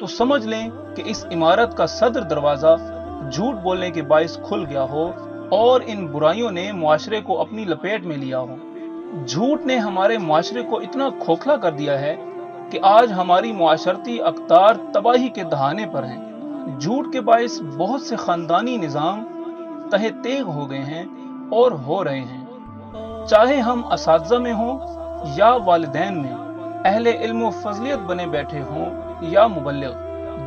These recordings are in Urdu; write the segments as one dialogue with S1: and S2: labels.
S1: تو سمجھ لیں کہ اس عمارت کا صدر دروازہ جھوٹ بولنے کے باعث کھل گیا ہو اور ان برائیوں نے معاشرے کو اپنی لپیٹ میں لیا ہو۔ جھوٹ نے ہمارے معاشرے کو اتنا کھوکھلا کر دیا ہے کہ آج ہماری معاشرتی اقدار تباہی کے دہانے پر ہیں۔ جھوٹ کے باعث بہت سے خاندانی نظام تہہ تیغ ہو گئے ہیں اور ہو رہے ہیں، چاہے ہم اساتذہ میں ہوں یا والدین میں، اہل علم و فضلیت بنے بیٹھے ہوں یا مبلغ۔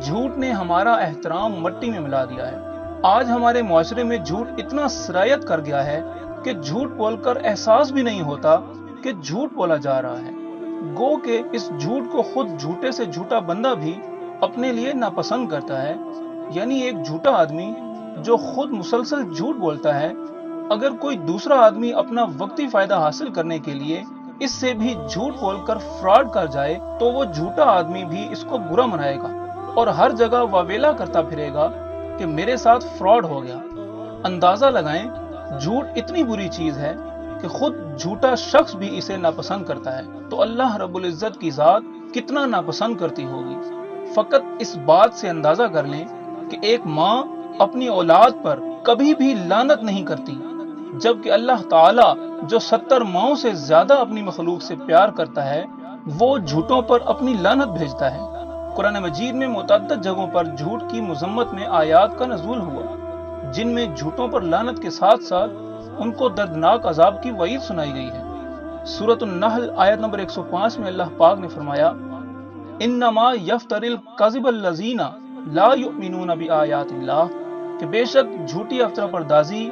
S1: جھوٹ نے ہمارا احترام مٹی میں ملا دیا ہے۔ آج ہمارے معاشرے میں جھوٹ اتنا سرایت کر گیا ہے کہ جھوٹ بول کر احساس بھی نہیں ہوتا کہ جھوٹ بولا جا رہا ہے، گو کہ اس جھوٹ کو خود جھوٹے سے جھوٹا بندہ بھی اپنے لیے ناپسند کرتا ہے۔ یعنی ایک جھوٹا آدمی جو خود مسلسل جھوٹ بولتا ہے، اگر کوئی دوسرا آدمی اپنا وقتی فائدہ حاصل کرنے کے لیے اس سے بھی جھوٹ بول کر فراڈ کر جائے تو وہ جھوٹا آدمی بھی اس کو برا منائے گا اور ہر جگہ واویلا کرتا پھرے گا کہ میرے ساتھ فراڈ ہو گیا۔ اندازہ لگائیں، جھوٹ اتنی بری چیز ہے کہ خود جھوٹا شخص بھی اسے ناپسند کرتا ہے، تو اللہ رب العزت کی ذات کتنا ناپسند کرتی ہوگی۔ فقط اس بات سے اندازہ کر لیں کہ ایک ماں اپنی اولاد پر کبھی بھی لعنت نہیں کرتی، جبکہ اللہ تعالیٰ جو 70 ماؤں سے زیادہ اپنی مخلوق سے پیار کرتا ہے، وہ جھوٹوں پر اپنی لعنت بھیجتا ہے۔ قرآن مجید میں متعدد جگہوں پر جھوٹ کی مذمت میں آیات کا نزول ہوا، جن میں جھوٹوں پر لعنت کے ساتھ ساتھ ان کو دردناک عذاب کی وعید سنائی گئی ہے۔ سورۃ النحل آیت نمبر 105 میں اللہ پاک نے فرمایا، انما یفتر الکذب الذین لا یؤمنون بآیات اللہ، کہ بے شک جھوٹی افطرہ پردازی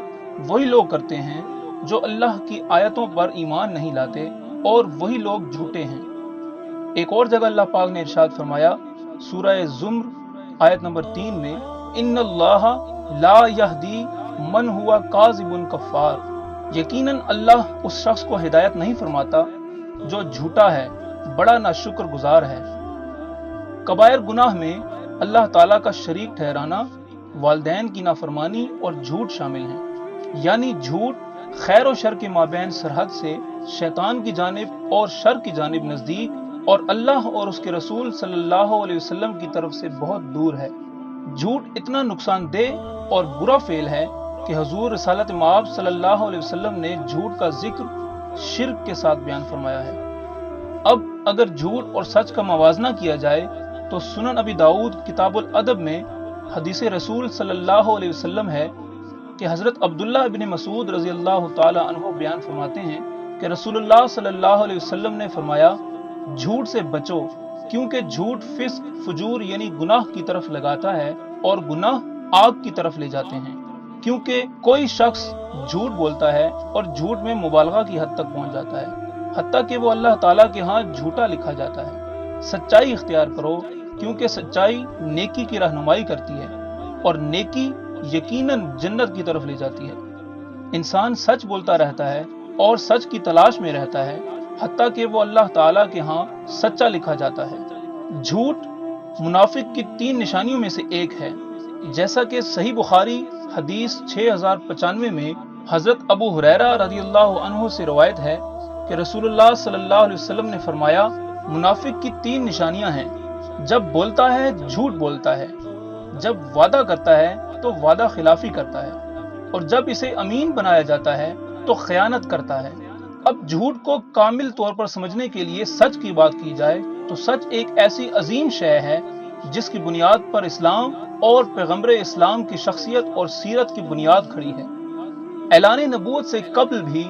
S1: وہی لوگ کرتے ہیں جو اللہ کی آیتوں پر ایمان نہیں لاتے، اور وہی لوگ جھوٹے ہیں۔ ایک اور جگہ اللہ پاک نے ارشاد فرمایا سورہ زمر آیت نمبر 3 میں، ان اللہ لا یہدی من ہوا کاذب کفار، یقیناً اللہ اس شخص کو ہدایت نہیں فرماتا جو جھوٹا ہے، بڑا ناشکر گزار ہے۔ کبائر گناہ میں اللہ تعالیٰ کا شریک ٹھہرانا، والدین کی نافرمانی اور جھوٹ شامل ہیں۔ یعنی جھوٹ خیر و شر کے مابین سرحد سے شیطان کی جانب اور شر کی جانب نزدیک، اور اللہ اور اس کے رسول صلی اللہ علیہ وسلم کی طرف سے بہت دور ہے۔ جھوٹ اتنا نقصان دہ اور برا فعل ہے کہ حضور رسالت مآب صلی اللہ علیہ وسلم نے جھوٹ کا ذکر شرک کے ساتھ بیان فرمایا ہے۔ اب اگر جھوٹ اور سچ کا موازنہ کیا جائے تو سنن ابی داؤد کتاب الادب میں حدیث رسول صلی اللہ علیہ وسلم ہے کہ حضرت عبداللہ ابن مسعود رضی اللہ تعالی عنہ بیان فرماتے ہیں کہ رسول اللہ صلی اللہ علیہ وسلم نے فرمایا، جھوٹ سے بچو، کیونکہ جھوٹ فسق فجور یعنی گناہ کی طرف لگاتا ہے، اور گناہ آگ کی طرف لے جاتے ہیں۔ کیونکہ کوئی شخص جھوٹ بولتا ہے اور جھوٹ میں مبالغہ کی حد تک پہنچ جاتا ہے، حتیٰ کہ وہ اللہ تعالیٰ کے ہاں جھوٹا لکھا جاتا ہے۔ سچائی اختیار کرو، کیونکہ سچائی نیکی کی رہنمائی کرتی ہے، اور نیکی یقیناً جنت کی طرف لے جاتی ہے۔ انسان سچ بولتا رہتا ہے اور سچ کی تلاش میں رہتا ہے، حتیٰ کہ وہ اللہ تعالیٰ کے ہاں سچا لکھا جاتا ہے۔ جھوٹ منافق کی 3 نشانیوں میں سے ایک ہے، جیسا کہ صحیح بخاری حدیث 6095 میں حضرت ابو ہریرہ رضی اللہ عنہ سے روایت ہے کہ رسول اللہ صلی اللہ علیہ وسلم نے فرمایا، منافق کی 3 نشانیاں ہیں، جب بولتا ہے جھوٹ بولتا ہے، جب وعدہ کرتا ہے تو وعدہ خلافی کرتا ہے، اور جب اسے امین بنایا جاتا ہے تو خیانت کرتا ہے۔ اب جھوٹ کو کامل طور پر سمجھنے کے لیے سچ کی بات کی جائے تو سچ ایک ایسی عظیم شے ہے جس کی بنیاد پر اسلام اور پیغمبر اسلام کی شخصیت اور سیرت کی بنیاد کھڑی ہے۔ اعلان نبوت سے قبل بھی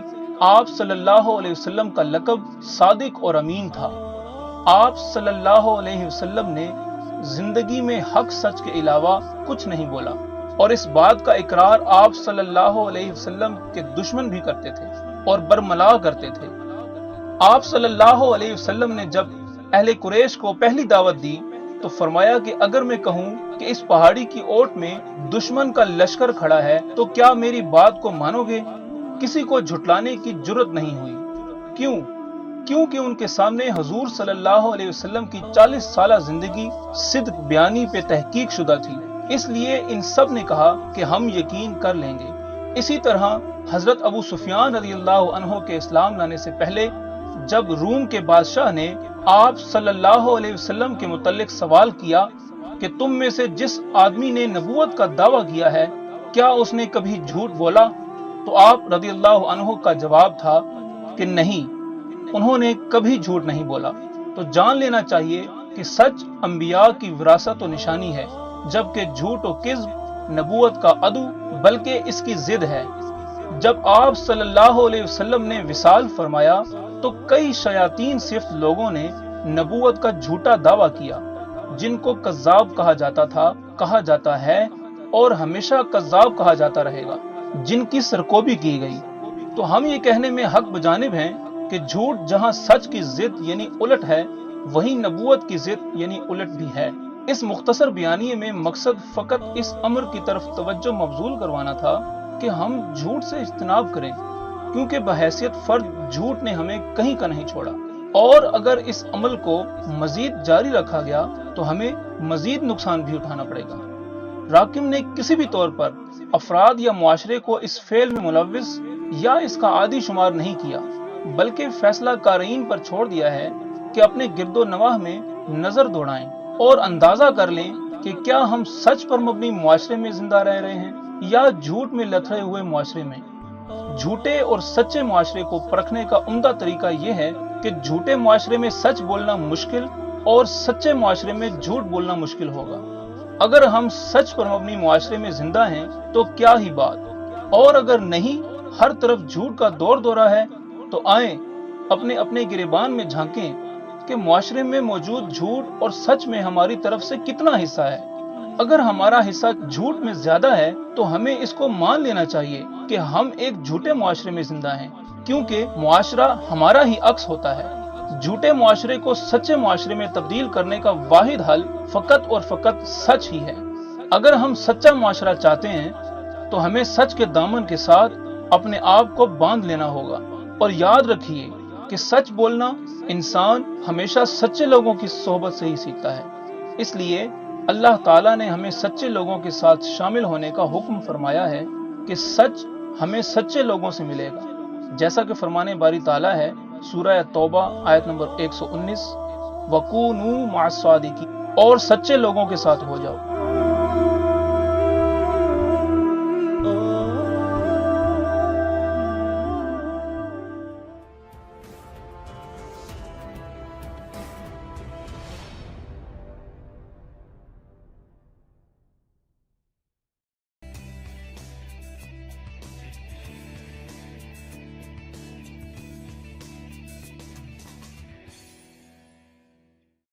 S1: آپ صلی اللہ علیہ وسلم کا لقب صادق اور امین تھا۔ آپ صلی اللہ علیہ وسلم نے زندگی میں حق سچ کے علاوہ کچھ نہیں بولا، اور اس بات کا اقرار آپ صلی اللہ علیہ وسلم کے دشمن بھی کرتے تھے اور برملا کرتے تھے۔ آپ صلی اللہ علیہ وسلم نے جب اہل قریش کو پہلی دعوت دی تو فرمایا کہ اگر میں کہوں کہ اس پہاڑی کی اوٹ میں دشمن کا لشکر کھڑا ہے تو کیا میری بات کو مانو گے؟ کسی کو جھٹلانے کی جرت نہیں ہوئی۔ کیونکہ ان کے سامنے حضور صلی اللہ علیہ وسلم کی 40 سالہ زندگی صدق بیانی پہ تحقیق شدہ تھی، اس لیے ان سب نے کہا کہ ہم یقین کر لیں گے۔ اسی طرح حضرت ابو سفیان رضی اللہ عنہ کے اسلام لانے سے پہلے جب روم کے بادشاہ نے آپ صلی اللہ علیہ وسلم کے متعلق سوال کیا کہ تم میں سے جس آدمی نے نبوت کا دعویٰ کیا ہے کیا اس نے کبھی جھوٹ بولا؟ تو آپ رضی اللہ عنہ کا جواب تھا کہ نہیں، انہوں نے کبھی جھوٹ نہیں بولا۔ تو جان لینا چاہیے کہ سچ انبیاء کی وراثت و نشانی ہے، جبکہ جھوٹ و کذب نبوت کا عدو بلکہ اس کی ضد ہے۔ جب آپ صلی اللہ علیہ وسلم نے وصال فرمایا تو کئی شیاطین صفت لوگوں نے نبوت کا جھوٹا دعویٰ کیا، جن کو کذاب کہا جاتا تھا، کہا جاتا ہے اور ہمیشہ کذاب کہا جاتا رہے گا، جن کی سرکوبی کی گئی۔ تو ہم یہ کہنے میں حق بجانب ہیں کہ جھوٹ جہاں سچ کی ضد یعنی الٹ ہے، وہیں نبوت کی ضد یعنی الٹ بھی ہے۔ اس مختصر بیانیے میں مقصد فقط اس امر کی طرف توجہ مبذول کروانا تھا کہ ہم جھوٹ سے اجتناب کریں، کیونکہ بحیثیت فرد جھوٹ نے ہمیں کہیں کا نہیں چھوڑا، اور اگر اس عمل کو مزید جاری رکھا گیا تو ہمیں مزید نقصان بھی اٹھانا پڑے گا۔ راکم نے کسی بھی طور پر افراد یا معاشرے کو اس فعل میں ملوث یا اس کا عادی شمار نہیں کیا، بلکہ فیصلہ قارئین پر چھوڑ دیا ہے کہ اپنے گرد و نواح میں نظر دوڑائیں اور اندازہ کر لیں کہ کیا ہم سچ پر مبنی معاشرے میں زندہ رہ رہے ہیں یا جھوٹ میں لتھڑے ہوئے معاشرے میں۔ جھوٹے اور سچے معاشرے کو پرکھنے کا عمدہ طریقہ یہ ہے کہ جھوٹے معاشرے میں سچ بولنا مشکل اور سچے معاشرے میں جھوٹ بولنا مشکل ہوگا۔ اگر ہم سچ پر مبنی معاشرے میں زندہ ہیں تو کیا ہی بات، اور اگر نہیں، ہر طرف جھوٹ کا دور دورہ ہے، تو آئیں اپنے اپنے گریبان میں جھانکیں کہ معاشرے میں موجود جھوٹ اور سچ میں ہماری طرف سے کتنا حصہ ہے۔ اگر ہمارا حصہ جھوٹ میں زیادہ ہے تو ہمیں اس کو مان لینا چاہیے کہ ہم ایک جھوٹے معاشرے میں زندہ ہیں، کیونکہ معاشرہ ہمارا ہی عکس ہوتا ہے۔ جھوٹے معاشرے کو سچے معاشرے میں تبدیل کرنے کا واحد حل فقط اور فقط سچ ہی ہے۔ اگر ہم سچا معاشرہ چاہتے ہیں تو ہمیں سچ کے دامن کے ساتھ اپنے آپ کو باندھ لینا ہوگا، اور یاد رکھیے کہ سچ بولنا انسان ہمیشہ سچے لوگوں کی صحبت سے ہی سیکھتا ہے۔ اس لیے اللہ تعالیٰ نے ہمیں سچے لوگوں کے ساتھ شامل ہونے کا حکم فرمایا ہے کہ سچ ہمیں سچے لوگوں سے ملے گا، جیسا کہ فرمان باری تعالیٰ ہے سورہ توبہ آیت نمبر 119، وَكُونُوا مَعَ الصَّادِقِينَ، اور سچے لوگوں کے ساتھ ہو جاؤ۔